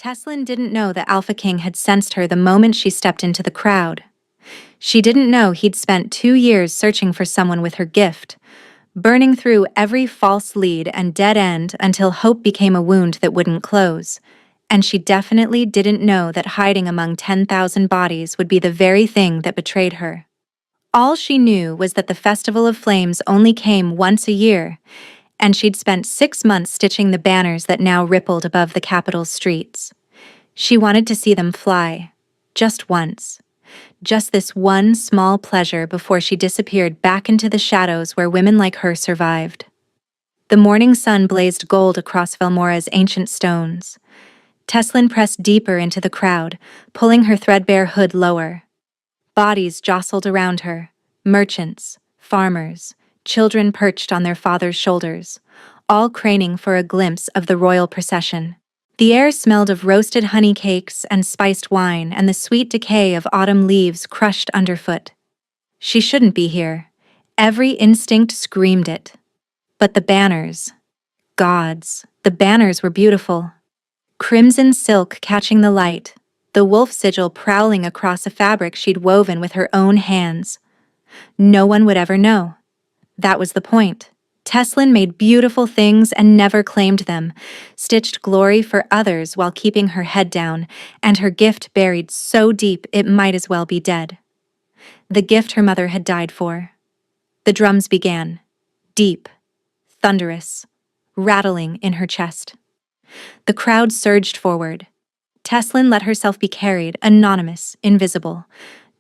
Teslin didn't know that Alpha King had sensed her the moment she stepped into the crowd. She didn't know he'd spent 2 years searching for someone with her gift, burning through every false lead and dead end until hope became a wound that wouldn't close. And she definitely didn't know that hiding among 10,000 bodies would be the very thing that betrayed her. All she knew was that the Festival of Flames only came once a year, and she'd spent 6 months stitching the banners that now rippled above the capital's streets. She wanted to see them fly, just once. Just this one small pleasure before she disappeared back into the shadows where women like her survived. The morning sun blazed gold across Velmora's ancient stones. Teslin pressed deeper into the crowd, pulling her threadbare hood lower. Bodies jostled around her, merchants, farmers, children perched on their fathers' shoulders, all craning for a glimpse of the royal procession. The air smelled of roasted honey cakes and spiced wine and the sweet decay of autumn leaves crushed underfoot. She shouldn't be here. Every instinct screamed it. But the banners. Gods, the banners were beautiful. Crimson silk catching the light, the wolf sigil prowling across a fabric she'd woven with her own hands. No one would ever know. That was the point. Teslin made beautiful things and never claimed them, stitched glory for others while keeping her head down, and her gift buried so deep it might as well be dead. The gift her mother had died for. The drums began, deep, thunderous, rattling in her chest. The crowd surged forward. Teslin let herself be carried, anonymous, invisible,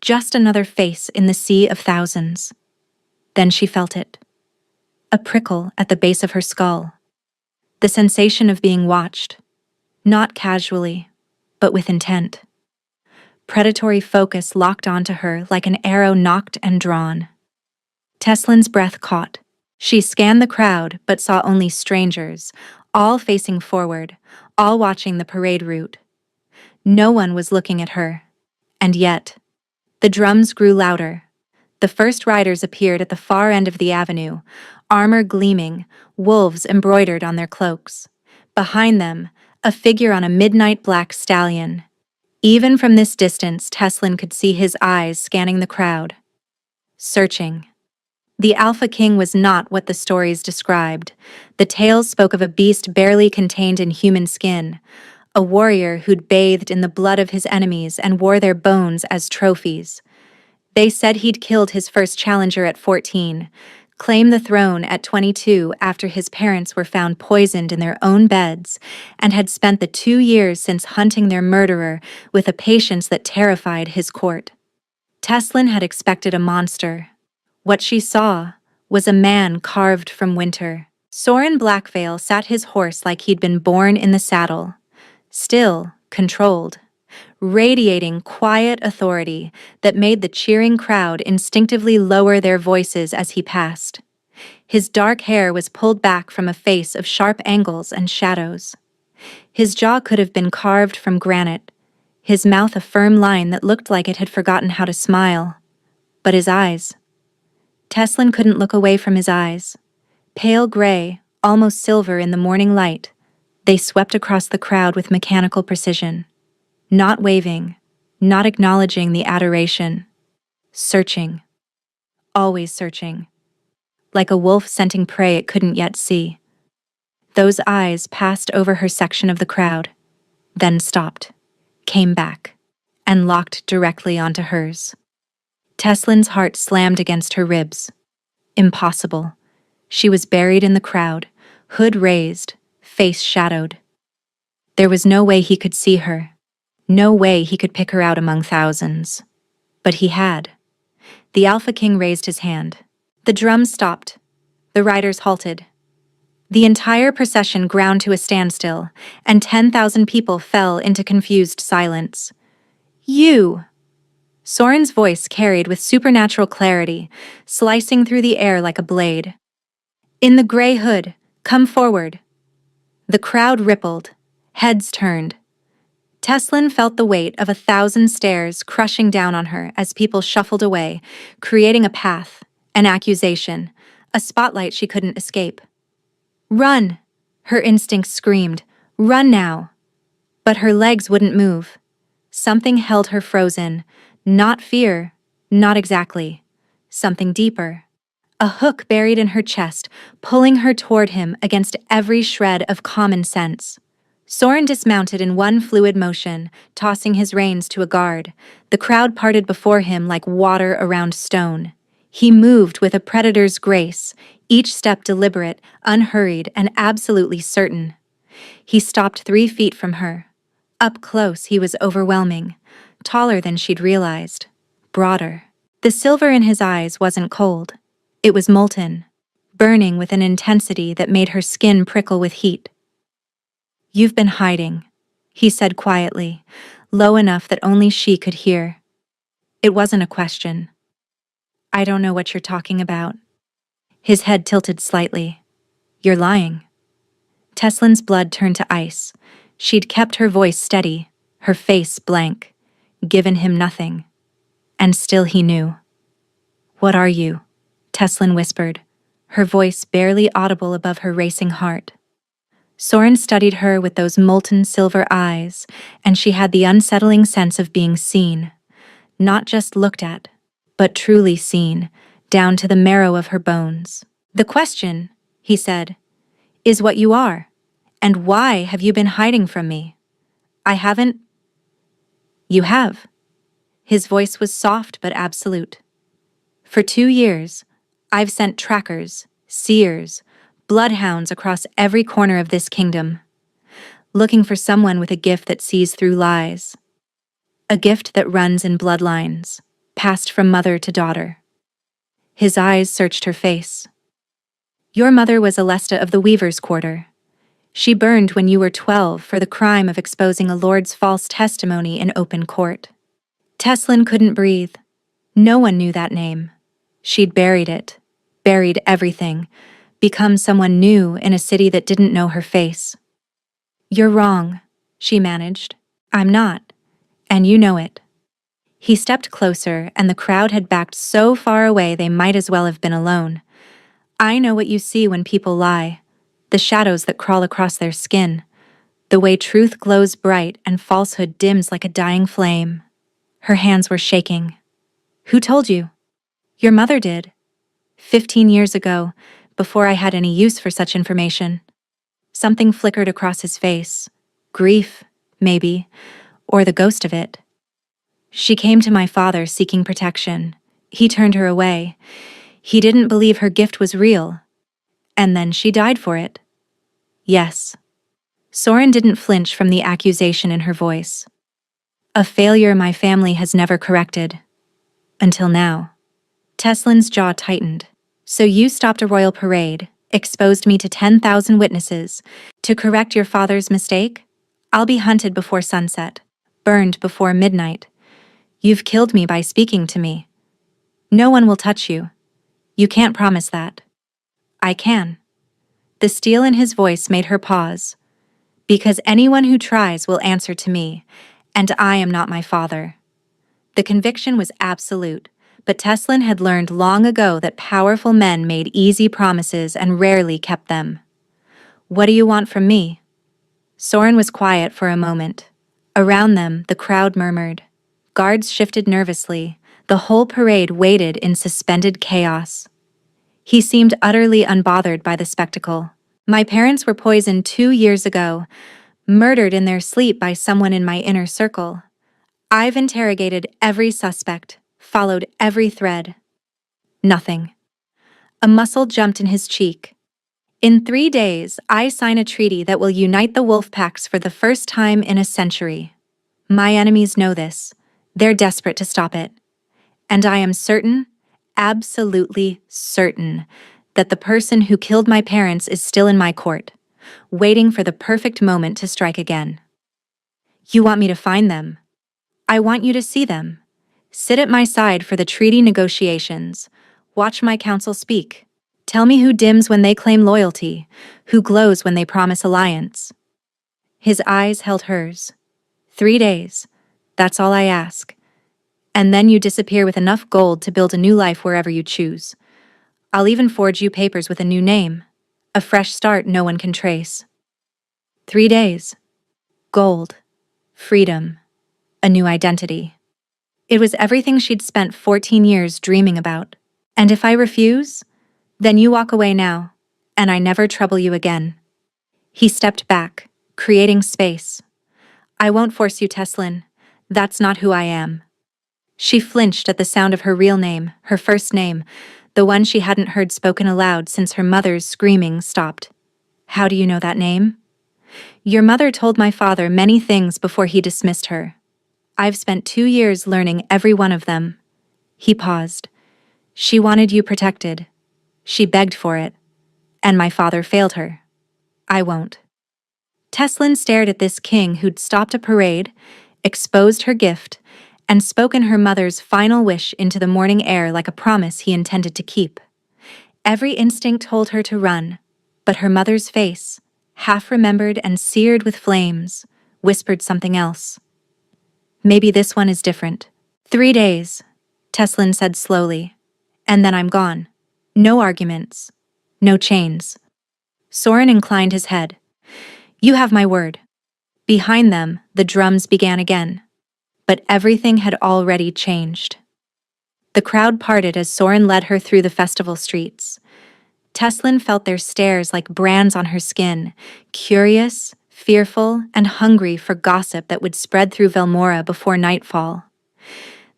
just another face in the sea of thousands. Then she felt it. A prickle at the base of her skull. The sensation of being watched, not casually, but with intent. Predatory focus locked onto her like an arrow nocked and drawn. Teslin's breath caught. She scanned the crowd but saw only strangers, all facing forward, all watching the parade route. No one was looking at her. And yet, the drums grew louder. The first riders appeared at the far end of the avenue, armor gleaming, wolves embroidered on their cloaks. Behind them, a figure on a midnight black stallion. Even from this distance, Teslin could see his eyes scanning the crowd. Searching. The Alpha King was not what the stories described. The tales spoke of a beast barely contained in human skin, a warrior who'd bathed in the blood of his enemies and wore their bones as trophies. They said he'd killed his first challenger at 14, claimed the throne at 22 after his parents were found poisoned in their own beds, and had spent the 2 years since hunting their murderer with a patience that terrified his court. Teslin had expected a monster. What she saw was a man carved from winter. Soren Blackveil sat his horse like he'd been born in the saddle, still, controlled, radiating quiet authority that made the cheering crowd instinctively lower their voices as he passed. His dark hair was pulled back from a face of sharp angles and shadows. His jaw could have been carved from granite, his mouth a firm line that looked like it had forgotten how to smile. But his eyes. Teslin couldn't look away from his eyes. Pale gray, almost silver in the morning light, they swept across the crowd with mechanical precision. Not waving, not acknowledging the adoration. Searching. Always searching. Like a wolf scenting prey it couldn't yet see. Those eyes passed over her section of the crowd, then stopped, came back, and locked directly onto hers. Teslin's heart slammed against her ribs. Impossible. She was buried in the crowd, hood raised, face shadowed. There was no way he could see her. No way he could pick her out among thousands. But he had. The Alpha King raised his hand. The drums stopped. The riders halted. The entire procession ground to a standstill, and 10,000 people fell into confused silence. You! Soren's voice carried with supernatural clarity, slicing through the air like a blade. In the gray hood, come forward. The crowd rippled, heads turned. Teslin felt the weight of 1,000 stares crushing down on her as people shuffled away, creating a path, an accusation, a spotlight she couldn't escape. Run! Her instincts screamed. Run now! But her legs wouldn't move. Something held her frozen. Not fear, not exactly. Something deeper. A hook buried in her chest, pulling her toward him against every shred of common sense. Soren dismounted in one fluid motion, tossing his reins to a guard. The crowd parted before him like water around stone. He moved with a predator's grace, each step deliberate, unhurried, and absolutely certain. He stopped 3 feet from her. Up close, he was overwhelming, taller than she'd realized, broader. The silver in his eyes wasn't cold. It was molten, burning with an intensity that made her skin prickle with heat. "You've been hiding," he said quietly, low enough that only she could hear. It wasn't a question. "I don't know what you're talking about." His head tilted slightly. "You're lying." Teslin's blood turned to ice. She'd kept her voice steady, her face blank, given him nothing. And still he knew. "What are you?" Teslin whispered, her voice barely audible above her racing heart. Soren studied her with those molten silver eyes, and she had the unsettling sense of being seen. Not just looked at, but truly seen, down to the marrow of her bones. "The question," he said, "is what you are. And why have you been hiding from me?" "I haven't." "You have." His voice was soft but absolute. "For 2 years, I've sent trackers, seers, bloodhounds across every corner of this kingdom, looking for someone with a gift that sees through lies. A gift that runs in bloodlines, passed from mother to daughter." His eyes searched her face. "Your mother was Alesta of the Weaver's Quarter. She burned when you were 12 for the crime of exposing a lord's false testimony in open court." Teslin couldn't breathe. No one knew that name. She'd buried it, buried everything, become someone new in a city that didn't know her face. "You're wrong," she managed. "I'm not, and you know it." He stepped closer, and the crowd had backed so far away they might as well have been alone. "I know what you see when people lie, the shadows that crawl across their skin, the way truth glows bright and falsehood dims like a dying flame." Her hands were shaking. "Who told you?" "Your mother did. 15 years ago, before I had any use for such information." Something flickered across his face. Grief, maybe, or the ghost of it. "She came to my father seeking protection. He turned her away. He didn't believe her gift was real. And then she died for it." "Yes." Soren didn't flinch from the accusation in her voice. "A failure my family has never corrected. Until now." Teslin's jaw tightened. "So you stopped a royal parade, exposed me to 10,000 witnesses, to correct your father's mistake? I'll be hunted before sunset, burned before midnight. You've killed me by speaking to me. No one will touch you. You can't promise that." "I can." The steel in his voice made her pause. "Because anyone who tries will answer to me, and I am not my father." The conviction was absolute, but Teslin had learned long ago that powerful men made easy promises and rarely kept them. "What do you want from me?" Soren was quiet for a moment. Around them, the crowd murmured. Guards shifted nervously. The whole parade waited in suspended chaos. He seemed utterly unbothered by the spectacle. "My parents were poisoned 2 years ago, murdered in their sleep by someone in my inner circle. I've interrogated every suspect, followed every thread. Nothing." A muscle jumped in his cheek. "In 3 days, I sign a treaty that will unite the wolf packs for the first time in a century. My enemies know this. They're desperate to stop it. And I am certain, absolutely certain, that the person who killed my parents is still in my court, waiting for the perfect moment to strike again." "You want me to find them?" "I want you to see them. Sit at my side for the treaty negotiations. Watch my counsel speak. Tell me who dims when they claim loyalty, who glows when they promise alliance." His eyes held hers. 3 days. That's all I ask. And then you disappear with enough gold to build a new life wherever you choose. I'll even forge you papers with a new name. A fresh start no one can trace. 3 days. Gold. freedom, a new identity. It was everything she'd spent 14 years dreaming about. And if I refuse, then you walk away now, and I never trouble you again. He stepped back, creating space. I won't force you, Teslin. That's not who I am. She flinched at the sound of her real name, her first name, the one she hadn't heard spoken aloud since her mother's screaming stopped. How do you know that name? Your mother told my father many things before he dismissed her. I've spent 2 years learning every one of them. He paused. She wanted you protected. She begged for it. And my father failed her. I won't. Teslin stared at this king who'd stopped a parade, exposed her gift, and spoken her mother's final wish into the morning air like a promise he intended to keep. Every instinct told her to run, but her mother's face, half-remembered and seared with flames, whispered something else. Maybe this one is different. 3 days, Teslin said slowly, and then I'm gone. No arguments. No chains. Soren inclined his head. You have my word. Behind them, the drums began again. But everything had already changed. The crowd parted as Soren led her through the festival streets. Teslin felt their stares like brands on her skin, curious, fearful, and hungry for gossip that would spread through Velmora before nightfall.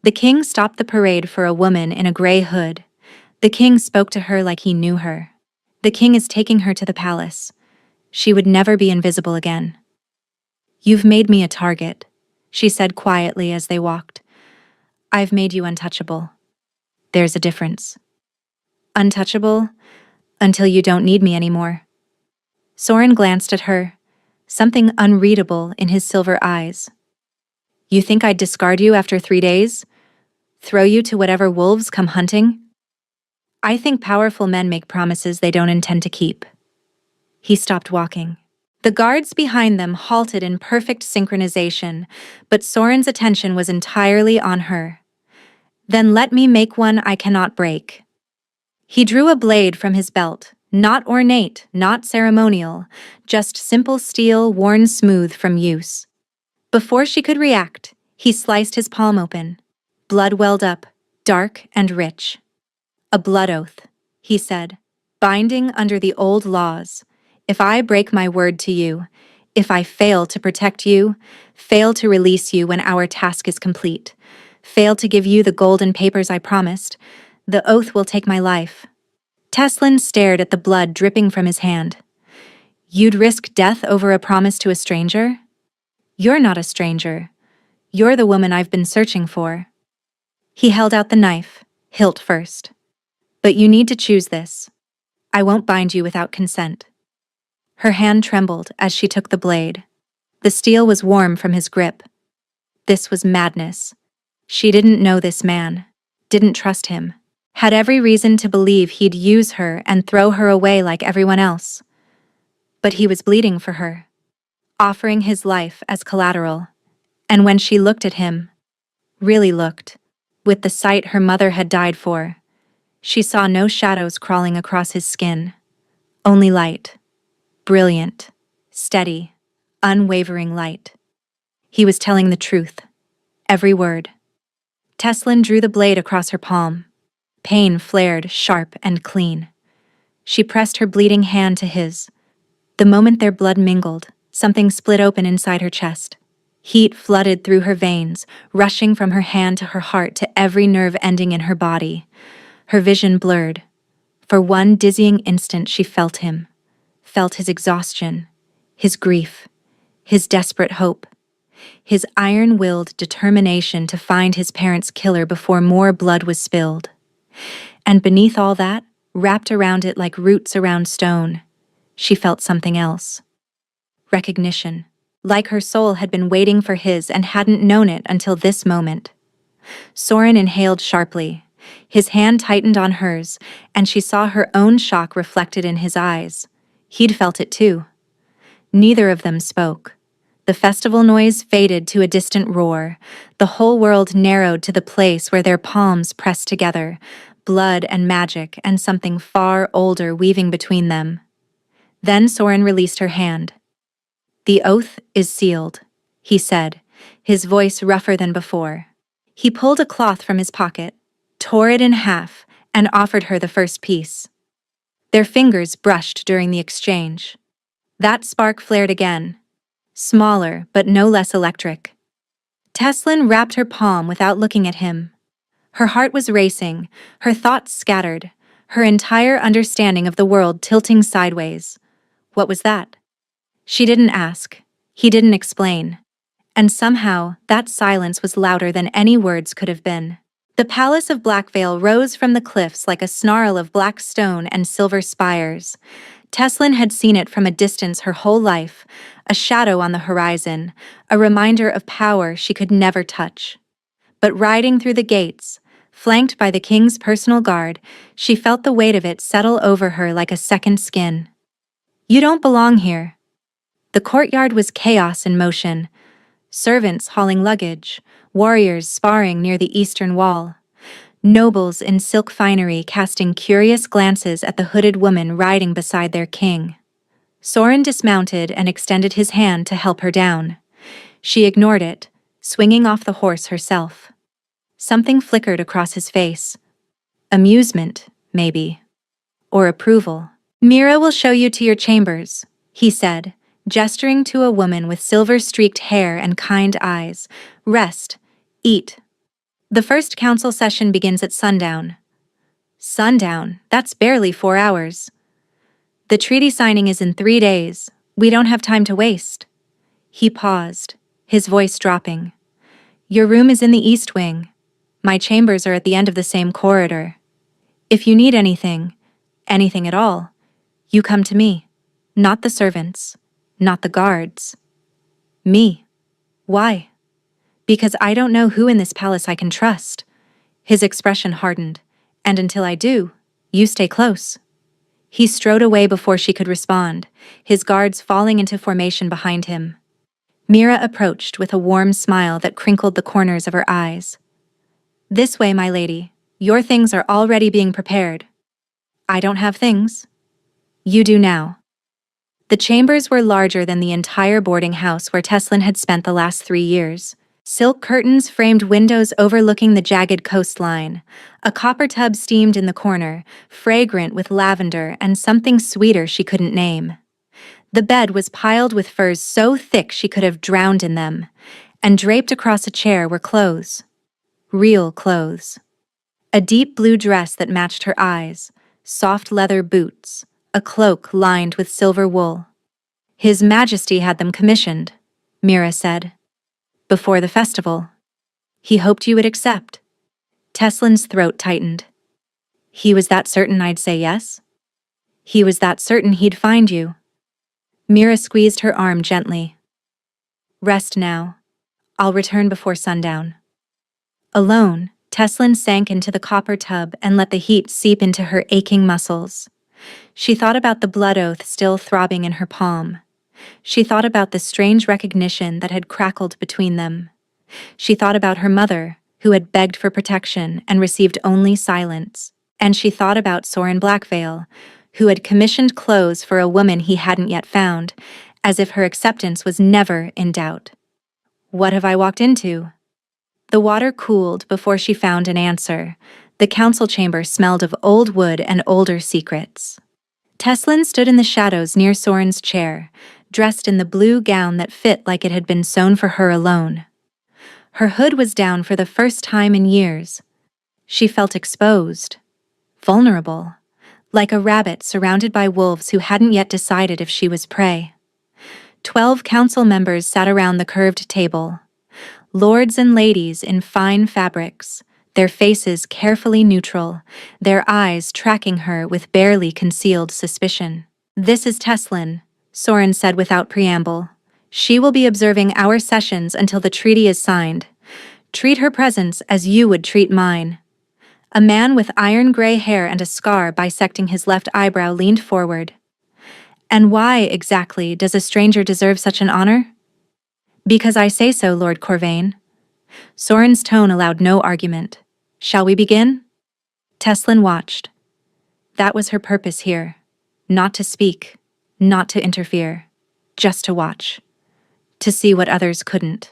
The king stopped the parade for a woman in a gray hood. The king spoke to her like he knew her. The king is taking her to the palace. She would never be invisible again. You've made me a target, she said quietly as they walked. I've made you untouchable. There's a difference. Untouchable until you don't need me anymore. Soren glanced at her, something unreadable in his silver eyes. You think I'd discard you after 3 days? Throw you to whatever wolves come hunting? I think powerful men make promises they don't intend to keep. He stopped walking. The guards behind them halted in perfect synchronization, but Soren's attention was entirely on her. Then let me make one I cannot break. He drew a blade from his belt, not ornate, not ceremonial, just simple steel worn smooth from use. Before she could react, he sliced his palm open. Blood welled up, dark and rich. A blood oath, he said, binding under the old laws. If I break my word to you, if I fail to protect you, fail to release you when our task is complete, fail to give you the golden papers I promised, the oath will take my life. Teslin stared at the blood dripping from his hand. You'd risk death over a promise to a stranger? You're not a stranger. You're the woman I've been searching for. He held out the knife, hilt first. But you need to choose this. I won't bind you without consent. Her hand trembled as she took the blade. The steel was warm from his grip. This was madness. She didn't know this man, didn't trust him, had every reason to believe he'd use her and throw her away like everyone else. But he was bleeding for her, offering his life as collateral. And when she looked at him, really looked, with the sight her mother had died for, she saw no shadows crawling across his skin, only light. Brilliant, steady, unwavering light. He was telling the truth, every word. Teslin drew the blade across her palm. Pain flared sharp and clean. She pressed her bleeding hand to his. The moment their blood mingled, something split open inside her chest. Heat flooded through her veins, rushing from her hand to her heart to every nerve ending in her body. Her vision blurred. For one dizzying instant she felt him. Felt his exhaustion, his grief, his desperate hope, his iron-willed determination to find his parents' killer before more blood was spilled. And beneath all that, wrapped around it like roots around stone, she felt something else. Recognition, like her soul had been waiting for his and hadn't known it until this moment. Soren inhaled sharply. His hand tightened on hers, and she saw her own shock reflected in his eyes. He'd felt it too. Neither of them spoke. The festival noise faded to a distant roar. The whole world narrowed to the place where their palms pressed together, blood and magic and something far older weaving between them. Then Soren released her hand. The oath is sealed, he said, his voice rougher than before. He pulled a cloth from his pocket, tore it in half, and offered her the first piece. Their fingers brushed during the exchange. That spark flared again, smaller but no less electric. Teslin wrapped her palm without looking at him. Her heart was racing, her thoughts scattered, her entire understanding of the world tilting sideways. What was that? She didn't ask. He didn't explain. And somehow, that silence was louder than any words could have been. The palace of Blackvale rose from the cliffs like a snarl of black stone and silver spires. Teslin had seen it from a distance her whole life, a shadow on the horizon, a reminder of power she could never touch. But riding through the gates, flanked by the king's personal guard, she felt the weight of it settle over her like a second skin. You don't belong here. The courtyard was chaos in motion. Servants hauling luggage, warriors sparring near the eastern wall, nobles in silk finery casting curious glances at the hooded woman riding beside their king. Soren dismounted and extended his hand to help her down. She ignored it, swinging off the horse herself. Something flickered across his face. Amusement, maybe. Or approval. Mira will show you to your chambers, he said, gesturing to a woman with silver-streaked hair and kind eyes. Rest. Eat. The first council session begins at sundown. Sundown? That's barely 4 hours. The treaty signing is in 3 days. We don't have time to waste. He paused, his voice dropping. Your room is in the east wing. My chambers are at the end of the same corridor. If you need anything at all, you come to me, not the servants. Not the guards. Me. Why? Because I don't know who in this palace I can trust. His expression hardened. And until I do, you stay close. He strode away before she could respond, his guards falling into formation behind him. Mira approached with a warm smile that crinkled the corners of her eyes. This way, my lady. Your things are already being prepared. I don't have things. You do now. The chambers were larger than the entire boarding house where Teslin had spent the last 3 years. Silk curtains framed windows overlooking the jagged coastline. A copper tub steamed in the corner, fragrant with lavender and something sweeter she couldn't name. The bed was piled with furs so thick she could have drowned in them, and draped across a chair were clothes. Real clothes. A deep blue dress that matched her eyes, soft leather boots, a cloak lined with silver wool. His Majesty had them commissioned, Mira said. Before the festival. He hoped you would accept. Teslin's throat tightened. He was that certain I'd say yes? He was that certain he'd find you. Mira squeezed her arm gently. Rest now. I'll return before sundown. Alone, Teslin sank into the copper tub and let the heat seep into her aching muscles. She thought about the blood oath still throbbing in her palm. She thought about the strange recognition that had crackled between them. She thought about her mother, who had begged for protection and received only silence. And she thought about Soren Blackvale, who had commissioned clothes for a woman he hadn't yet found, as if her acceptance was never in doubt. What have I walked into? The water cooled before she found an answer. The council chamber smelled of old wood and older secrets. Teslin stood in the shadows near Soren's chair, dressed in the blue gown that fit like it had been sewn for her alone. Her hood was down for the first time in years. She felt exposed, vulnerable, like a rabbit surrounded by wolves who hadn't yet decided if she was prey. 12 council members sat around the curved table. Lords and ladies in fine fabrics, their faces carefully neutral, their eyes tracking her with barely concealed suspicion. This is Teslin, Soren said without preamble. She will be observing our sessions until the treaty is signed. Treat her presence as you would treat mine. A man with iron-gray hair and a scar bisecting his left eyebrow leaned forward. And why, exactly, does a stranger deserve such an honor? Because I say so, Lord Corvain. Soren's tone allowed no argument. Shall we begin? Teslin watched. That was her purpose here. Not to speak, not to interfere, just to watch. To see what others couldn't.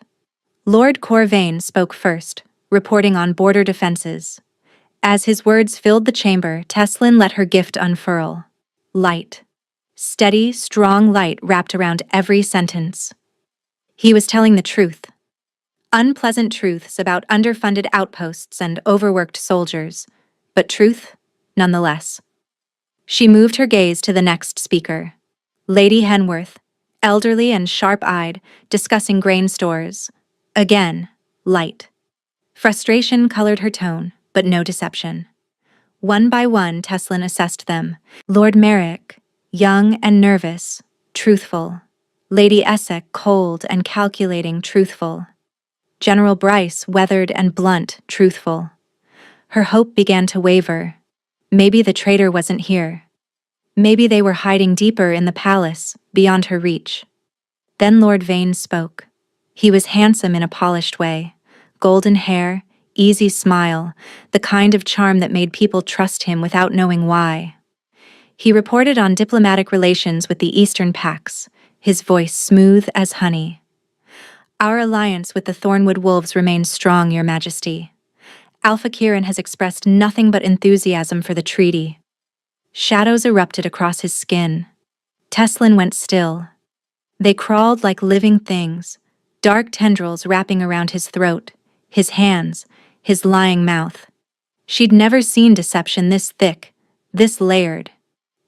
Lord Corvain spoke first, reporting on border defenses. As his words filled the chamber, Teslin let her gift unfurl. Light. Steady, strong light wrapped around every sentence. He was telling the truth. Unpleasant truths about underfunded outposts and overworked soldiers, but truth, nonetheless. She moved her gaze to the next speaker. Lady Henworth, elderly and sharp-eyed, discussing grain stores. Again, light. Frustration colored her tone, but no deception. One by one, Teslin assessed them. Lord Merrick, young and nervous, truthful. Lady Essek, cold and calculating, truthful. General Bryce, weathered and blunt, truthful. Her hope began to waver. Maybe the traitor wasn't here. Maybe they were hiding deeper in the palace, beyond her reach. Then Lord Vane spoke. He was handsome in a polished way. Golden hair, easy smile, the kind of charm that made people trust him without knowing why. He reported on diplomatic relations with the Eastern Pax, his voice smooth as honey. Our alliance with the Thornwood Wolves remains strong, Your Majesty. Alpha Kieran has expressed nothing but enthusiasm for the treaty. Shadows erupted across his skin. Teslin went still. They crawled like living things, dark tendrils wrapping around his throat, his hands, his lying mouth. She'd never seen deception this thick, this layered.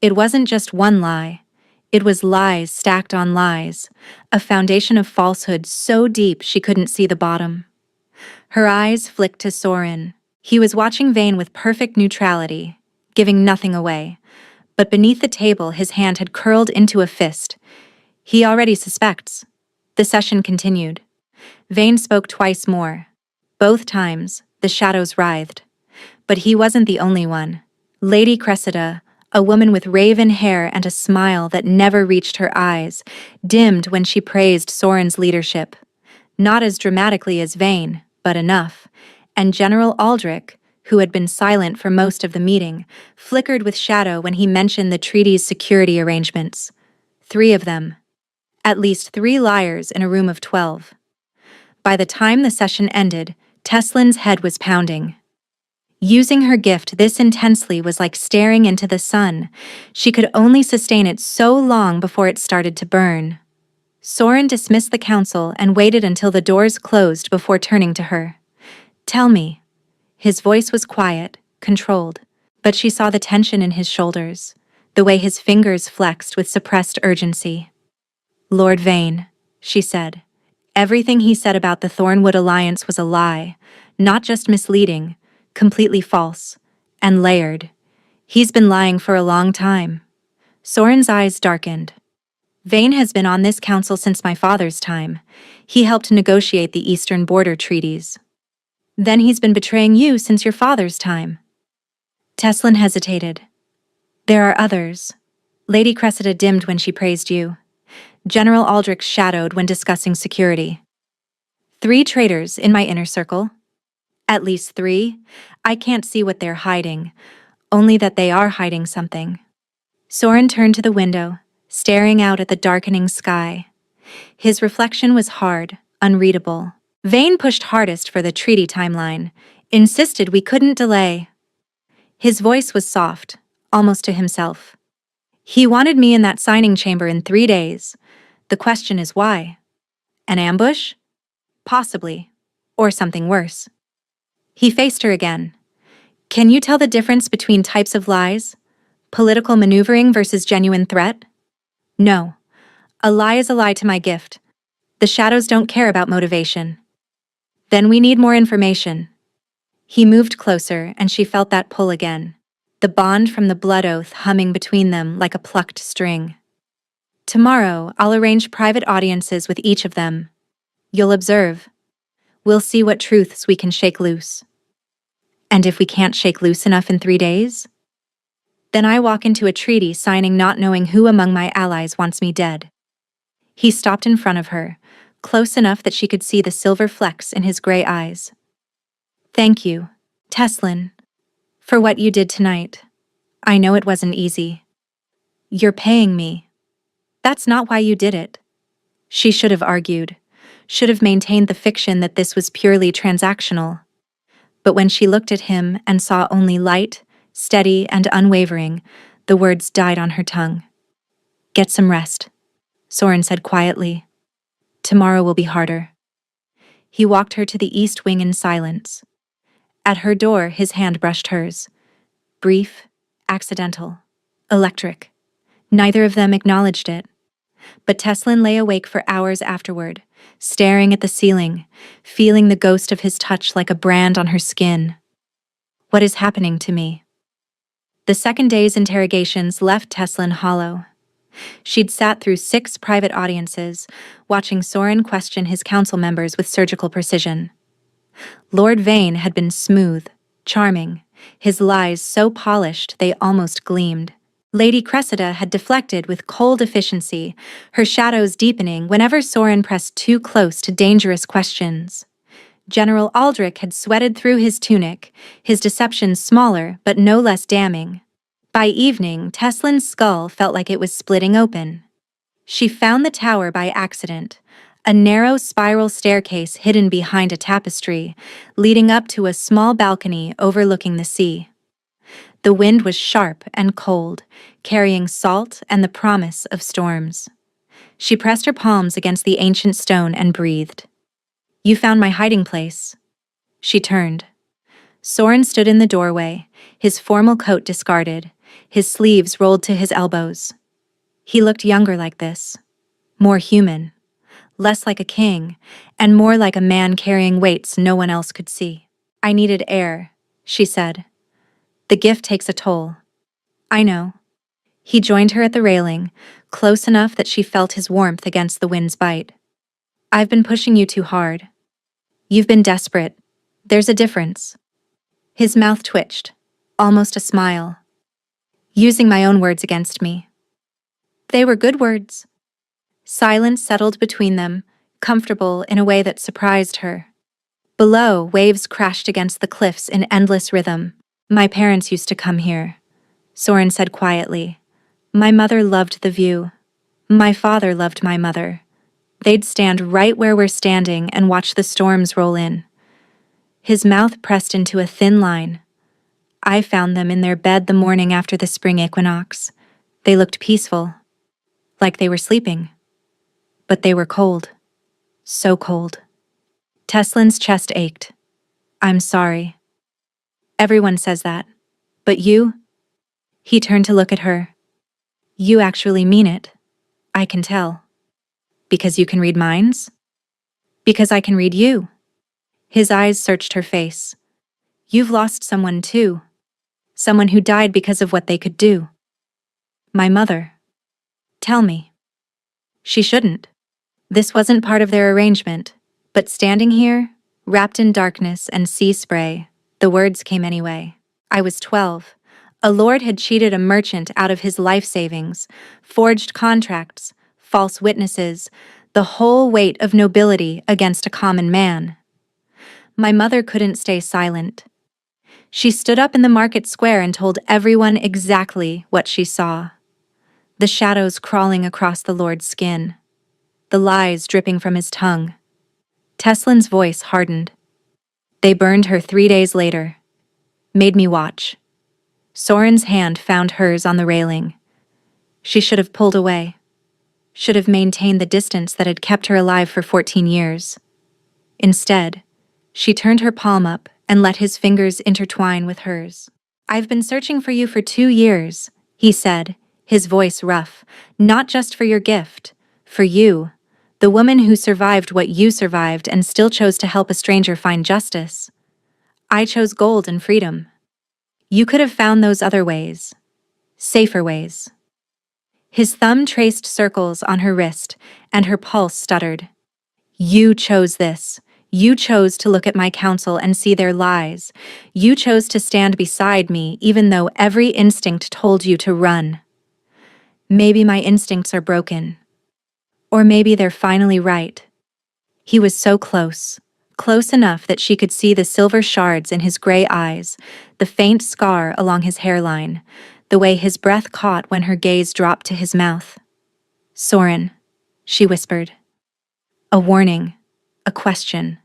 It wasn't just one lie. It was lies stacked on lies, a foundation of falsehood so deep she couldn't see the bottom. Her eyes flicked to Sorin. He was watching Vane with perfect neutrality, giving nothing away. But beneath the table, his hand had curled into a fist. He already suspects. The session continued. Vane spoke twice more. Both times, the shadows writhed. But he wasn't the only one. Lady Cressida, a woman with raven hair and a smile that never reached her eyes, dimmed when she praised Sorin's leadership. Not as dramatically as Vane, but enough. And General Aldrich, who had been silent for most of the meeting, flickered with shadow when he mentioned the treaty's security arrangements. 3 of them. At least 3 liars in a room of 12. By the time the session ended, Teslin's head was pounding. Using her gift this intensely was like staring into the sun. She could only sustain it so long before it started to burn. Sorin dismissed the council and waited until the doors closed before turning to her. Tell me. His voice was quiet, controlled, but she saw the tension in his shoulders, the way his fingers flexed with suppressed urgency. Lord Vane, she said. Everything he said about the Thornwood Alliance was a lie, not just misleading, completely false, and layered. He's been lying for a long time. Sorin's eyes darkened. Vane has been on this council since my father's time. He helped negotiate the Eastern border treaties. Then he's been betraying you since your father's time. Teslin hesitated. There are others. Lady Cressida dimmed when she praised you. General Aldrich shadowed when discussing security. 3 traitors in my inner circle. At least 3. I can't see what they're hiding, only that they are hiding something. Sorin turned to the window, staring out at the darkening sky. His reflection was hard, unreadable. Vane pushed hardest for the treaty timeline, insisted we couldn't delay. His voice was soft, almost to himself. He wanted me in that signing chamber in 3 days. The question is why? An ambush? Possibly. Or something worse. He faced her again. Can you tell the difference between types of lies? Political maneuvering versus genuine threat? No. A lie is a lie to my gift. The shadows don't care about motivation. Then we need more information. He moved closer, and she felt that pull again. The bond from the blood oath humming between them like a plucked string. Tomorrow, I'll arrange private audiences with each of them. You'll observe. We'll see what truths we can shake loose. And if we can't shake loose enough in 3 days? Then I walk into a treaty signing not knowing who among my allies wants me dead. He stopped in front of her, close enough that she could see the silver flecks in his gray eyes. Thank you, Teslin, for what you did tonight. I know it wasn't easy. You're paying me. That's not why you did it. She should have argued. should have maintained the fiction that this was purely transactional. But when she looked at him and saw only light, steady, and unwavering, the words died on her tongue. "Get some rest," Soren said quietly. "Tomorrow will be harder." He walked her to the east wing in silence. At her door, his hand brushed hers. Brief, accidental, electric. Neither of them acknowledged it. But Teslin lay awake for hours afterward, staring at the ceiling, feeling the ghost of his touch like a brand on her skin. What is happening to me? The second day's interrogations left Teslin hollow. She'd sat through 6 private audiences, watching Soren question his council members with surgical precision. Lord Vane had been smooth, charming, his lies so polished they almost gleamed. Lady Cressida had deflected with cold efficiency, her shadows deepening whenever Soren pressed too close to dangerous questions. General Aldrich had sweated through his tunic, his deception smaller but no less damning. By evening, Teslin's skull felt like it was splitting open. She found the tower by accident, a narrow spiral staircase hidden behind a tapestry, leading up to a small balcony overlooking the sea. The wind was sharp and cold, carrying salt and the promise of storms. She pressed her palms against the ancient stone and breathed. "You found my hiding place." She turned. Soren stood in the doorway, his formal coat discarded, his sleeves rolled to his elbows. He looked younger like this, more human, less like a king, and more like a man carrying weights no one else could see. "I needed air," she said. "The gift takes a toll." "I know." He joined her at the railing, close enough that she felt his warmth against the wind's bite. "I've been pushing you too hard. You've been desperate. There's a difference." His mouth twitched, almost a smile. "Using my own words against me." They were good words. Silence settled between them, comfortable in a way that surprised her. Below, waves crashed against the cliffs in endless rhythm. "My parents used to come here," Soren said quietly. "My mother loved the view. My father loved my mother. They'd stand right where we're standing and watch the storms roll in." His mouth pressed into a thin line. "I found them in their bed the morning after the spring equinox. They looked peaceful, like they were sleeping. But they were cold. So cold." Teslin's chest ached. "I'm sorry." "Everyone says that. But you?" He turned to look at her. "You actually mean it. I can tell." "Because you can read minds?" "Because I can read you." His eyes searched her face. "You've lost someone too. Someone who died because of what they could do." "My mother." "Tell me." She shouldn't. This wasn't part of their arrangement, but standing here, wrapped in darkness and sea spray, the words came anyway. "I was 12. A lord had cheated a merchant out of his life savings, forged contracts, false witnesses, the whole weight of nobility against a common man. My mother couldn't stay silent. She stood up in the market square and told everyone exactly what she saw. The shadows crawling across the lord's skin, the lies dripping from his tongue." Teslin's voice hardened. "They burned her 3 days later. Made me watch." Soren's hand found hers on the railing. She should have pulled away. Should have maintained the distance that had kept her alive for 14 years. Instead, she turned her palm up and let his fingers intertwine with hers. "I've been searching for you for 2 years, he said, his voice rough. "Not just for your gift. For you. The woman who survived what you survived and still chose to help a stranger find justice. I chose gold and freedom. You could have found those other ways. Safer ways." His thumb traced circles on her wrist, and her pulse stuttered. "You chose this. You chose to look at my counsel and see their lies. You chose to stand beside me even though every instinct told you to run. Maybe my instincts are broken. Or maybe they're finally right." He was so close. Close enough that she could see the silver shards in his gray eyes, the faint scar along his hairline, the way his breath caught when her gaze dropped to his mouth. "Soren," she whispered. "A warning. a question,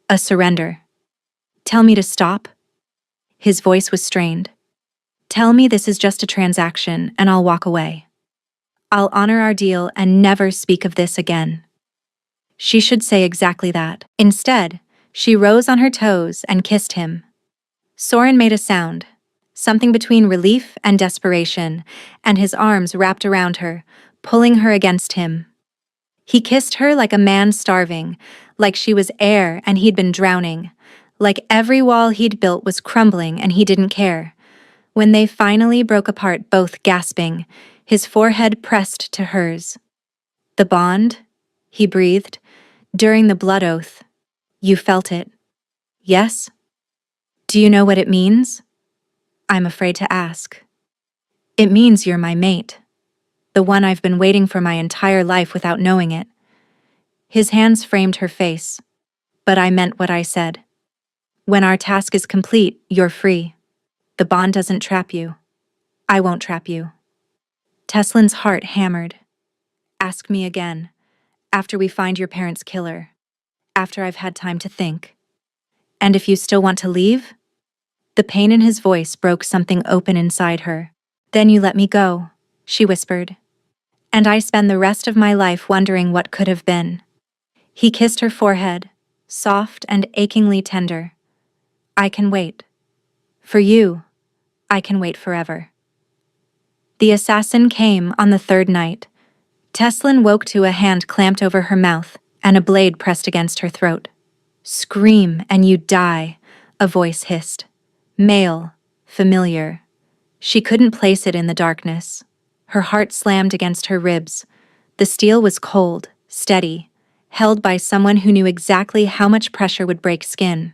a surrender. Tell me to stop? His voice was strained. Tell me this is just a transaction and I'll walk away. I'll honor our deal and never speak of this again. She should say exactly that. Instead, she rose on her toes and kissed him. Soren made a sound, something between relief and desperation, and his arms wrapped around her, pulling her against him. He kissed her like a man starving, like she was air and he'd been drowning, like every wall he'd built was crumbling and he didn't care. When they finally broke apart, both gasping, his forehead pressed to hers. The bond? He breathed. During the blood oath. You felt it. Yes? Do you know what it means? I'm afraid to ask. It means you're my mate. The one I've been waiting for my entire life without knowing it. His hands framed her face. But I meant what I said. When our task is complete, you're free. The bond doesn't trap you. I won't trap you. Teslin's heart hammered. Ask me again, after we find your parents' killer. After I've had time to think. And if you still want to leave? The pain in his voice broke something open inside her. Then you let me go, she whispered. And I spend the rest of my life wondering what could have been. He kissed her forehead, soft and achingly tender. I can wait. For you, I can wait forever. The assassin came on the third night. Teslin woke to a hand clamped over her mouth and a blade pressed against her throat. Scream and you die, a voice hissed. Male, familiar. She couldn't place it in the darkness. Her heart slammed against her ribs. The steel was cold, steady, held by someone who knew exactly how much pressure would break skin.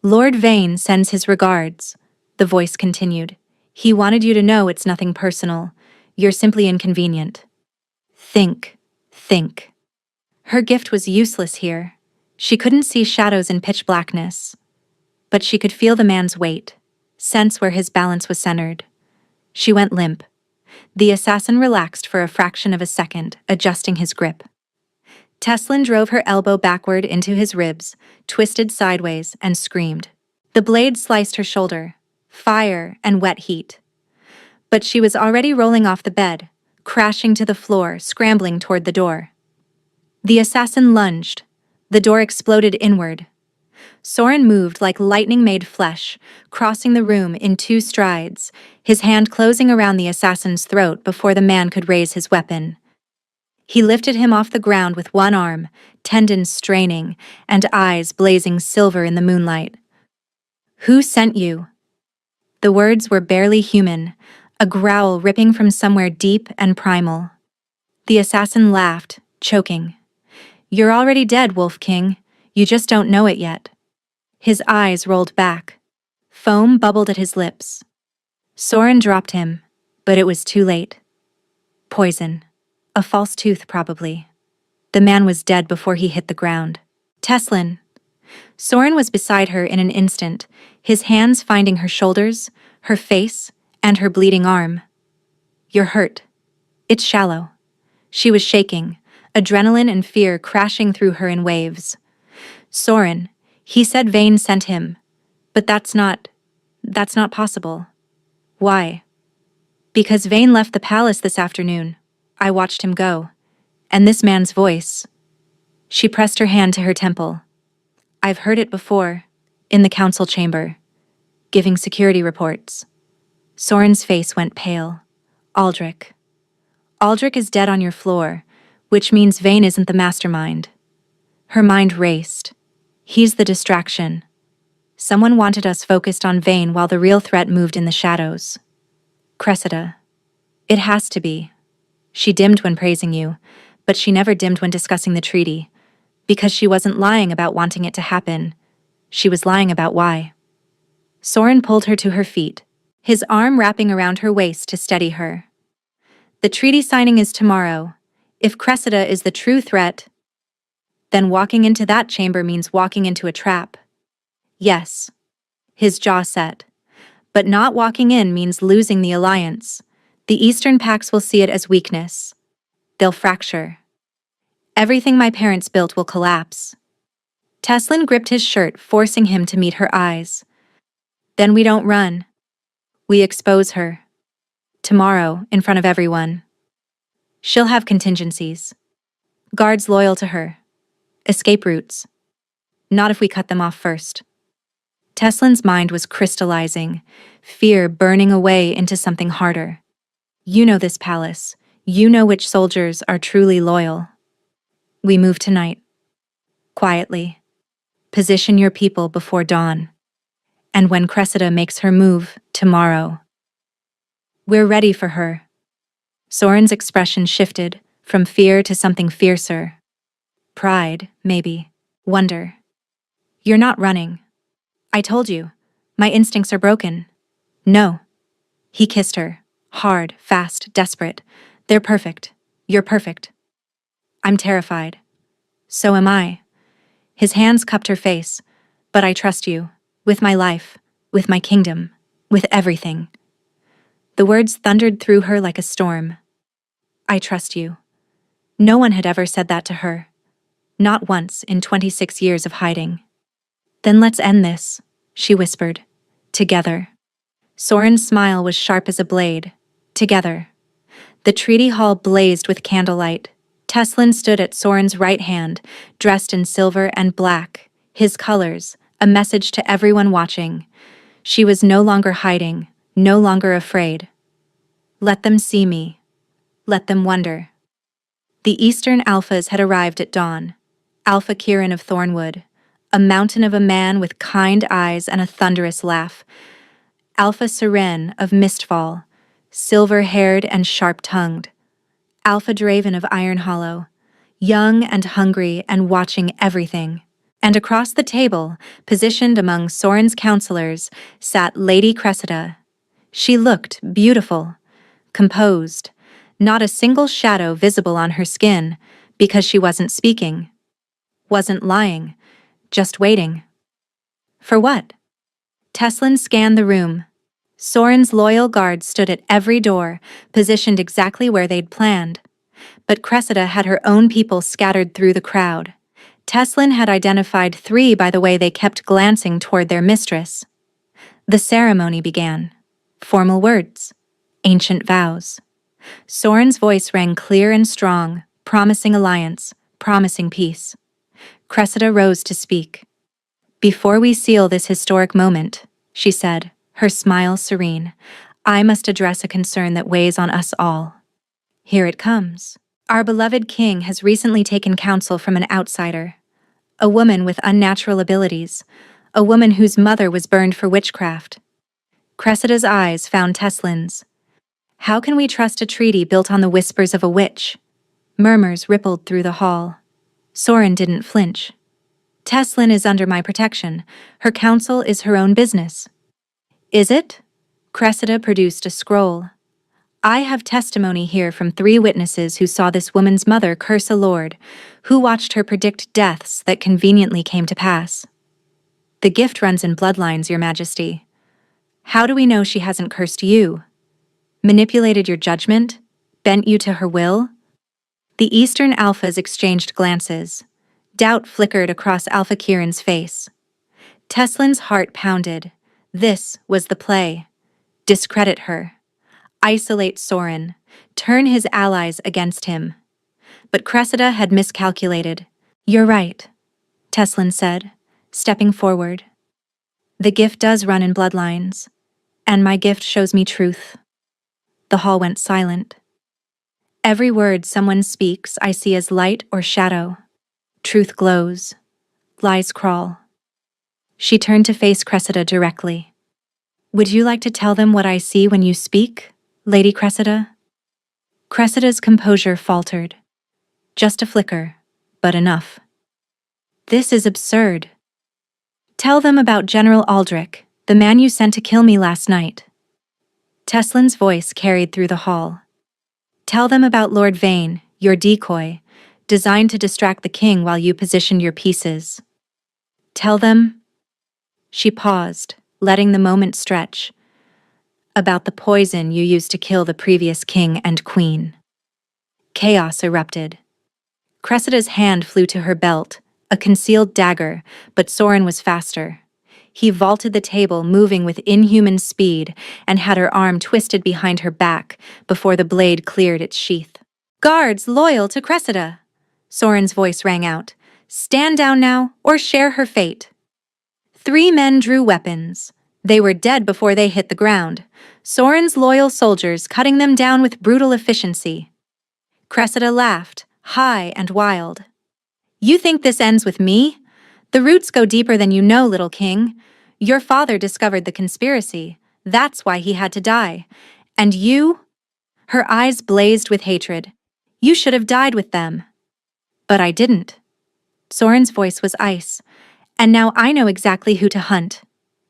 Lord Vane sends his regards, the voice continued. He wanted you to know it's nothing personal. You're simply inconvenient. Think. Her gift was useless here. She couldn't see shadows in pitch blackness. But she could feel the man's weight, sense where his balance was centered. She went limp. The assassin relaxed for a fraction of a second, adjusting his grip. Teslin drove her elbow backward into his ribs, twisted sideways, and screamed. The blade sliced her shoulder, fire and wet heat. But she was already rolling off the bed, crashing to the floor, scrambling toward the door. The assassin lunged. The door exploded inward. Soren moved like lightning-made flesh, crossing the room in 2 strides, his hand closing around the assassin's throat before the man could raise his weapon. He lifted him off the ground with one arm, tendons straining, and eyes blazing silver in the moonlight. Who sent you? The words were barely human, a growl ripping from somewhere deep and primal. The assassin laughed, choking. You're already dead, Wolf King. You just don't know it yet. His eyes rolled back. Foam bubbled at his lips. Soren dropped him, but it was too late. Poison. A false tooth, probably. The man was dead before he hit the ground. Teslin. Soren was beside her in an instant, his hands finding her shoulders, her face, and her bleeding arm. You're hurt. It's shallow. She was shaking, adrenaline and fear crashing through her in waves. Soren, he said Vane sent him. But that's not possible. Why? Because Vane left the palace this afternoon. I watched him go. And this man's voice. She pressed her hand to her temple. I've heard it before, in the council chamber, giving security reports. Soren's face went pale. Aldrich. Aldrich is dead on your floor, which means Vane isn't the mastermind. Her mind raced. He's the distraction. Someone wanted us focused on Vane while the real threat moved in the shadows. Cressida. It has to be. She dimmed when praising you, but she never dimmed when discussing the treaty, because she wasn't lying about wanting it to happen. She was lying about why. Soren pulled her to her feet, his arm wrapping around her waist to steady her. The treaty signing is tomorrow. If Cressida is the true threat, then walking into that chamber means walking into a trap. Yes. His jaw set. But not walking in means losing the alliance. The Eastern Pax will see it as weakness. They'll fracture. Everything my parents built will collapse. Teslin gripped his shirt, forcing him to meet her eyes. Then we don't run. We expose her. Tomorrow, in front of everyone. She'll have contingencies. Guards loyal to her. Escape routes. Not if we cut them off first. Teslin's mind was crystallizing, fear burning away into something harder. You know this palace. You know which soldiers are truly loyal. We move tonight. Quietly. Position your people before dawn. And when Cressida makes her move, tomorrow. We're ready for her. Soren's expression shifted, from fear to something fiercer. Pride, maybe. Wonder. You're not running. I told you. My instincts are broken. No. He kissed her. Hard, fast, desperate. They're perfect. You're perfect. I'm terrified. So am I. His hands cupped her face. But I trust you. With my life. With my kingdom. With everything. The words thundered through her like a storm. I trust you. No one had ever said that to her. Not once in 26 years of hiding. Then let's end this, she whispered. Together. Soren's smile was sharp as a blade. Together. The treaty hall blazed with candlelight. Teslin stood at Soren's right hand, dressed in silver and black, his colors, a message to everyone watching. She was no longer hiding, no longer afraid. Let them see me. Let them wonder. The Eastern Alphas had arrived at dawn. Alpha Kieran of Thornwood, a mountain of a man with kind eyes and a thunderous laugh. Alpha Seren of Mistfall, silver-haired and sharp-tongued. Alpha Draven of Iron Hollow, young and hungry and watching everything. And across the table, positioned among Soren's counselors, sat Lady Cressida. She looked beautiful, composed, not a single shadow visible on her skin, because she wasn't speaking. Wasn't lying, just waiting. For what? Teslin scanned the room. Soren's loyal guards stood at every door, positioned exactly where they'd planned. But Cressida had her own people scattered through the crowd. Teslin had identified 3 by the way they kept glancing toward their mistress. The ceremony began. Formal words. Ancient vows. Soren's voice rang clear and strong, promising alliance, promising peace. Cressida rose to speak. Before we seal this historic moment, she said, her smile serene, I must address a concern that weighs on us all. Here it comes. Our beloved king has recently taken counsel from an outsider. A woman with unnatural abilities. A woman whose mother was burned for witchcraft. Cressida's eyes found Teslin's. How can we trust a treaty built on the whispers of a witch? Murmurs rippled through the hall. Soren didn't flinch. Teslin is under my protection. Her counsel is her own business. Is it? Cressida produced a scroll. I have testimony here from 3 witnesses who saw this woman's mother curse a lord, who watched her predict deaths that conveniently came to pass. The gift runs in bloodlines, Your Majesty. How do we know she hasn't cursed you? Manipulated your judgment? Bent you to her will? The Eastern Alphas exchanged glances. Doubt flickered across Alpha Kieran's face. Teslin's heart pounded. This was the play. Discredit her. Isolate Soren. Turn his allies against him. But Cressida had miscalculated. You're right, Teslin said, stepping forward. The gift does run in bloodlines, and my gift shows me truth. The hall went silent. Every word someone speaks I see as light or shadow. Truth glows. Lies crawl. She turned to face Cressida directly. Would you like to tell them what I see when you speak, Lady Cressida? Cressida's composure faltered. Just a flicker, but enough. This is absurd. Tell them about General Aldrich, the man you sent to kill me last night. Teslin's voice carried through the hall. Tell them about Lord Vane, your decoy, designed to distract the king while you positioned your pieces. Tell them... She paused, letting the moment stretch. About the poison you used to kill the previous king and queen. Chaos erupted. Cressida's hand flew to her belt, a concealed dagger, but Soren was faster. He vaulted the table, moving with inhuman speed, and had her arm twisted behind her back before the blade cleared its sheath. "Guards loyal to Cressida!" Soren's voice rang out. "Stand down now, or share her fate." 3 men drew weapons. They were dead before they hit the ground, Soren's loyal soldiers cutting them down with brutal efficiency. Cressida laughed, high and wild. "You think this ends with me? The roots go deeper than you know, little king. Your father discovered the conspiracy. That's why he had to die. And you?" Her eyes blazed with hatred. "You should have died with them." "But I didn't." Soren's voice was ice. "And now I know exactly who to hunt."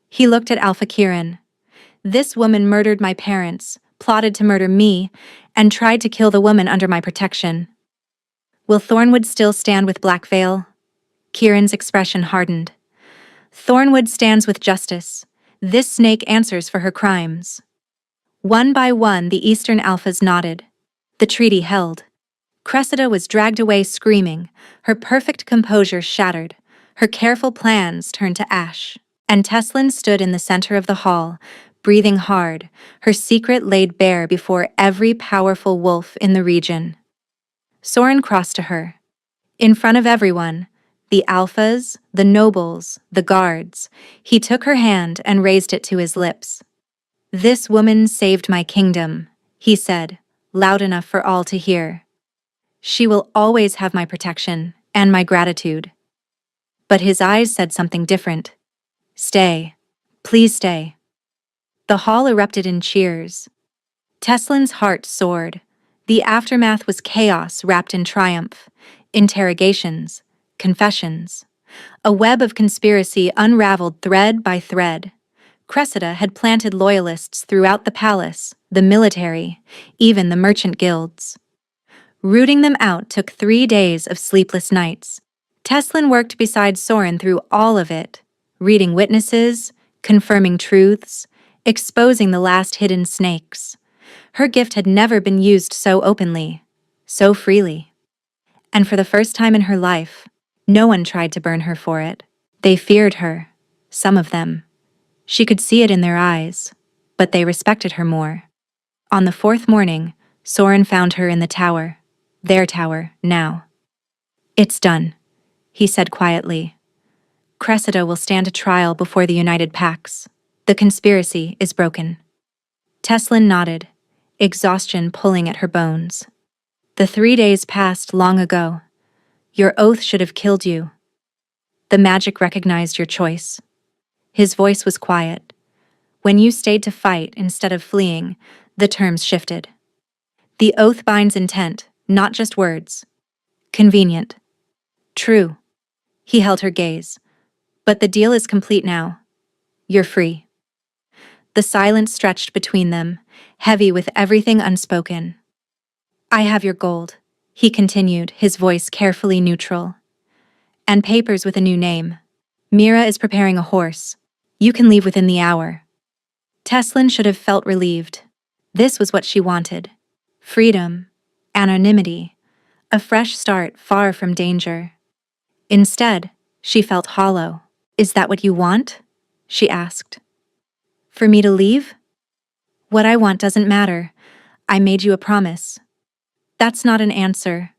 He looked at Alpha Kieran. "This woman murdered my parents, plotted to murder me, and tried to kill the woman under my protection. Will Thornwood still stand with Blackveil?" Kieran's expression hardened. "Thornwood stands with justice. This snake answers for her crimes." One by one, the Eastern Alphas nodded. The treaty held. Cressida was dragged away screaming, her perfect composure shattered, her careful plans turned to ash. And Teslin stood in the center of the hall, breathing hard, her secret laid bare before every powerful wolf in the region. Soren crossed to her. In front of everyone, the Alphas, the nobles, the guards, he took her hand and raised it to his lips. "This woman saved my kingdom," he said, loud enough for all to hear. "She will always have my protection and my gratitude." But his eyes said something different. "Stay. Please stay." The hall erupted in cheers. Teslin's heart soared. The aftermath was chaos wrapped in triumph. Interrogations, confessions. A web of conspiracy unraveled thread by thread. Cressida had planted loyalists throughout the palace, the military, even the merchant guilds. Rooting them out took 3 days of sleepless nights. Teslin worked beside Soren through all of it, reading witnesses, confirming truths, exposing the last hidden snakes. Her gift had never been used so openly, so freely. And for the first time in her life, no one tried to burn her for it. They feared her, some of them. She could see it in their eyes, but they respected her more. On the 4th morning, Soren found her in the tower. Their tower, now. "It's done," he said quietly. "Cressida will stand a trial before the United Pax. The conspiracy is broken." Teslin nodded, exhaustion pulling at her bones. "The 3 days passed long ago. Your oath should have killed you. The magic recognized your choice." His voice was quiet. "When you stayed to fight instead of fleeing, the terms shifted. The oath binds intent, not just words. Convenient. True." He held her gaze. "But the deal is complete now. You're free." The silence stretched between them, heavy with everything unspoken. "I have your gold," he continued, his voice carefully neutral. "And papers with a new name. Mira is preparing a horse. You can leave within the hour." Teslin should have felt relieved. This was what she wanted. Freedom, anonymity, a fresh start far from danger. Instead, she felt hollow. "Is that what you want?" she asked. "For me to leave?" "What I want doesn't matter. I made you a promise." "That's not an answer."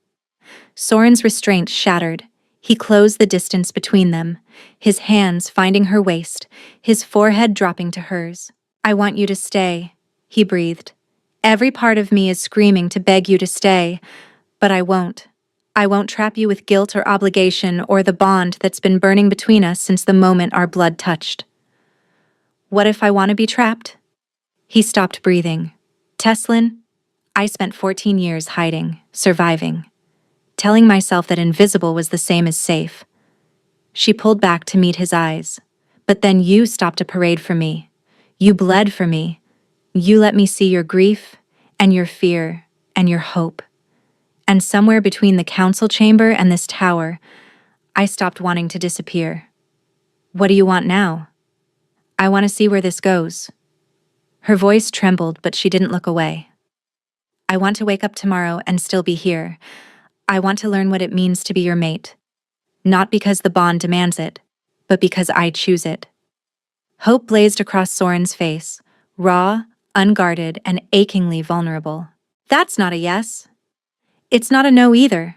Soren's restraint shattered. He closed the distance between them, his hands finding her waist, his forehead dropping to hers. "I want you to stay," he breathed. "Every part of me is screaming to beg you to stay, but I won't. I won't trap you with guilt or obligation or the bond that's been burning between us since the moment our blood touched." "What if I want to be trapped?" He stopped breathing. "Teslin, I spent 14 years hiding, surviving, telling myself that invisible was the same as safe." She pulled back to meet his eyes. "But then you stopped a parade for me. You bled for me. You let me see your grief, and your fear, and your hope. And somewhere between the council chamber and this tower, I stopped wanting to disappear. What do you want now?" "I want to see where this goes." Her voice trembled, but she didn't look away. "I want to wake up tomorrow and still be here. I want to learn what it means to be your mate." Not because the bond demands it, but because I choose it. Hope blazed across Soren's face, raw, unguarded, and achingly vulnerable. That's not a yes. It's not a no either.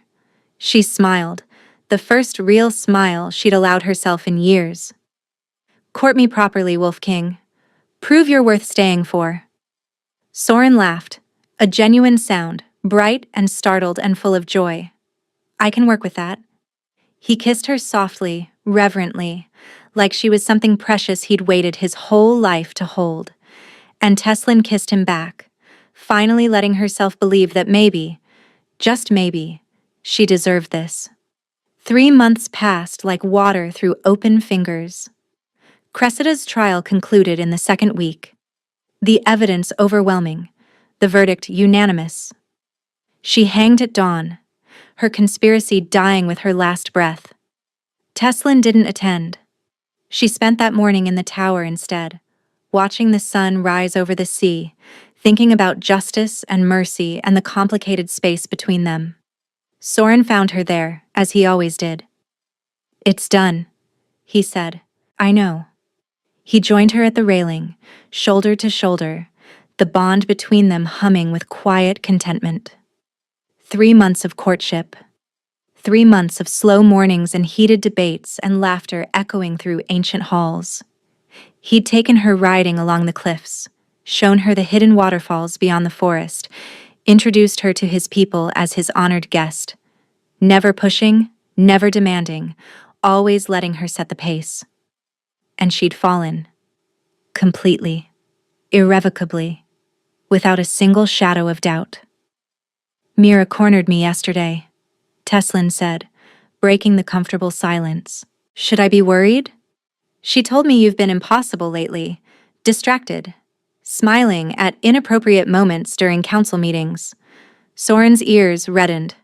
She smiled, the first real smile she'd allowed herself in years. Court me properly, Wolf King. Prove you're worth staying for. Soren laughed, a genuine sound, bright and startled and full of joy. I can work with that. He kissed her softly, reverently, like she was something precious he'd waited his whole life to hold. And Teslin kissed him back, finally letting herself believe that maybe, just maybe, she deserved this. 3 months passed like water through open fingers. Cressida's trial concluded in the second week. The evidence overwhelming, the verdict unanimous. She hanged at dawn, her conspiracy dying with her last breath. Teslin didn't attend. She spent that morning in the tower instead, watching the sun rise over the sea, thinking about justice and mercy and the complicated space between them. Soren found her there, as he always did. It's done, he said. I know. He joined her at the railing, shoulder to shoulder, the bond between them humming with quiet contentment. 3 months of courtship. 3 months of slow mornings and heated debates and laughter echoing through ancient halls. He'd taken her riding along the cliffs, shown her the hidden waterfalls beyond the forest, introduced her to his people as his honored guest. Never pushing, never demanding, always letting her set the pace. And she'd fallen. Completely. Irrevocably. Without a single shadow of doubt. Mira cornered me yesterday, Teslin said, breaking the comfortable silence. Should I be worried? She told me you've been impossible lately, distracted, smiling at inappropriate moments during council meetings. Soren's ears reddened.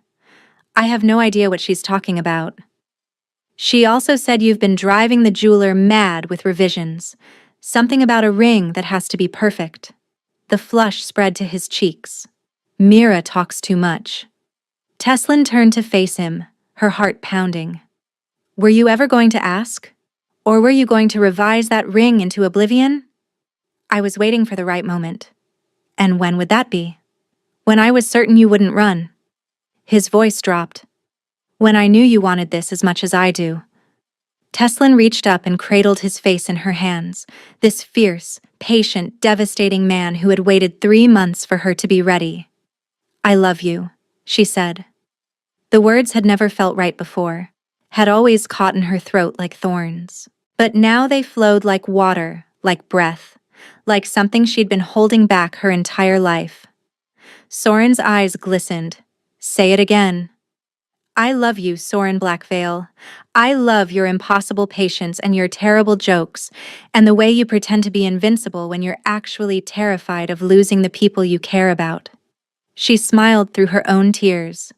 I have no idea what she's talking about. She also said you've been driving the jeweler mad with revisions. Something about a ring that has to be perfect. The flush spread to his cheeks. Mira talks too much. Teslin turned to face him, her heart pounding. Were you ever going to ask? Or were you going to revise that ring into oblivion? I was waiting for the right moment. And when would that be? When I was certain you wouldn't run. His voice dropped. When I knew you wanted this as much as I do. Teslin reached up and cradled his face in her hands, this fierce, patient, devastating man who had waited 3 months for her to be ready. I love you, she said. The words had never felt right before, had always caught in her throat like thorns. But now they flowed like water, like breath, like something she'd been holding back her entire life. Soren's eyes glistened. Say it again. I love you, Soren Blackveil. I love your impossible patience and your terrible jokes, and the way you pretend to be invincible when you're actually terrified of losing the people you care about. She smiled through her own tears.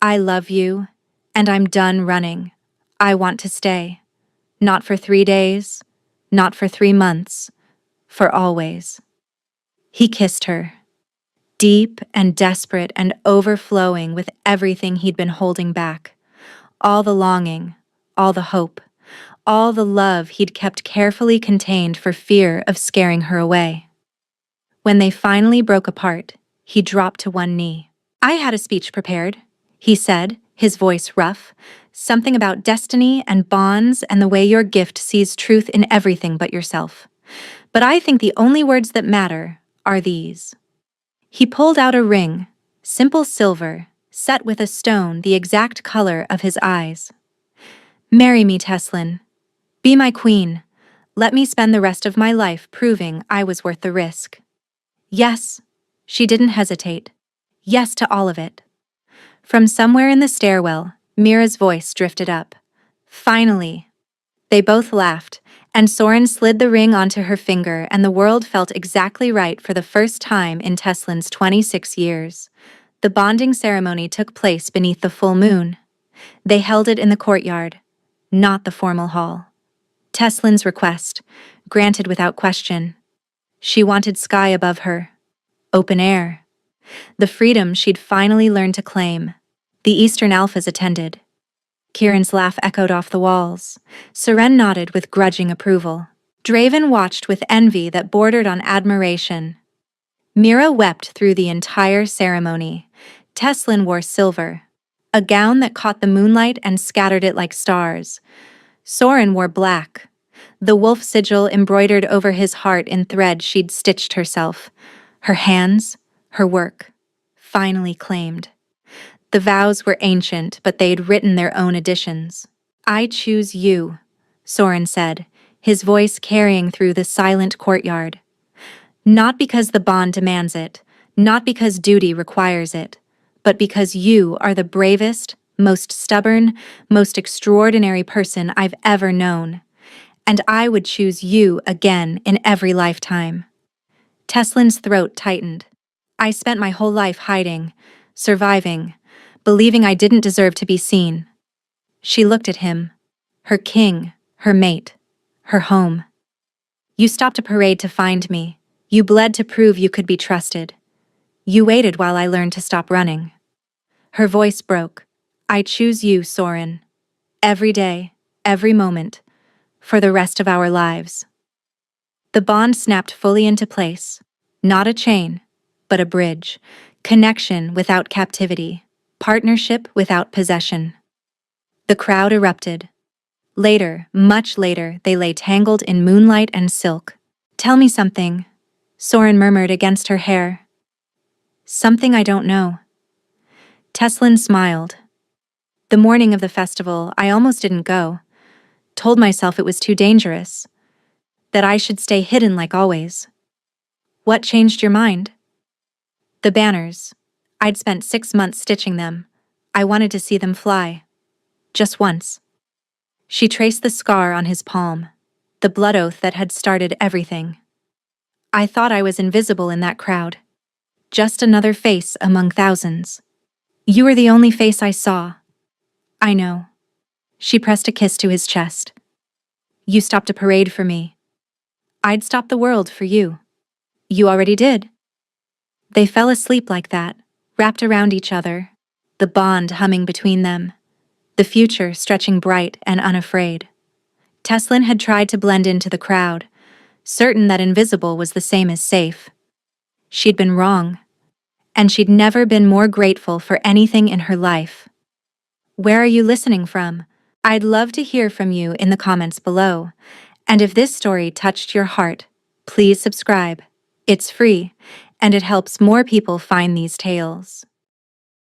I love you, and I'm done running. I want to stay. Not for 3 days, not for 3 months, for always. He kissed her. Deep and desperate and overflowing with everything he'd been holding back. All the longing, all the hope, all the love he'd kept carefully contained for fear of scaring her away. When they finally broke apart, he dropped to one knee. I had a speech prepared, he said, his voice rough, something about destiny and bonds and the way your gift sees truth in everything but yourself. But I think the only words that matter are these. He pulled out a ring, simple silver, set with a stone the exact color of his eyes. Marry me, Teslin. Be my queen. Let me spend the rest of my life proving I was worth the risk. Yes, she didn't hesitate. Yes to all of it. From somewhere in the stairwell, Mira's voice drifted up. Finally. They both laughed, and Soren slid the ring onto her finger, and the world felt exactly right for the first time in Teslin's 26 years. The bonding ceremony took place beneath the full moon. They held it in the courtyard, not the formal hall. Teslin's request, granted without question. She wanted sky above her, open air, the freedom she'd finally learned to claim. The Eastern Alphas attended. Kieran's laugh echoed off the walls. Seren nodded with grudging approval. Draven watched with envy that bordered on admiration. Mira wept through the entire ceremony. Teslin wore silver, a gown that caught the moonlight and scattered it like stars. Soren wore black, the wolf sigil embroidered over his heart in thread she'd stitched herself. Her hands, her work, finally claimed. The vows were ancient, but they'd written their own additions. "I choose you," Soren said, his voice carrying through the silent courtyard. "Not because the bond demands it, not because duty requires it, but because you are the bravest, most stubborn, most extraordinary person I've ever known. And I would choose you again in every lifetime." Teslin's throat tightened. "I spent my whole life hiding, surviving, believing I didn't deserve to be seen." She looked at him, her king, her mate, her home. "You stopped a parade to find me. You bled to prove you could be trusted. You waited while I learned to stop running." Her voice broke. "I choose you, Soren. Every day, every moment, for the rest of our lives." The bond snapped fully into place. Not a chain, but a bridge. Connection without captivity. Partnership without possession. The crowd erupted. Later, much later, they lay tangled in moonlight and silk. "Tell me something," Soren murmured against her hair. "Something I don't know." Teslin smiled. "The morning of the festival, I almost didn't go. Told myself it was too dangerous. That I should stay hidden like always." "What changed your mind?" "The banners. I'd spent 6 months stitching them. I wanted to see them fly. Just once." She traced the scar on his palm, the blood oath that had started everything. "I thought I was invisible in that crowd. Just another face among thousands. You were the only face I saw." "I know." She pressed a kiss to his chest. "You stopped a parade for me. I'd stop the world for you." "You already did." They fell asleep like that, wrapped around each other, the bond humming between them, the future stretching bright and unafraid. Teslin had tried to blend into the crowd, certain that invisible was the same as safe. She'd been wrong, and she'd never been more grateful for anything in her life. Where are you listening from? I'd love to hear from you in the comments below. And if this story touched your heart, please subscribe. It's free, and it helps more people find these tales.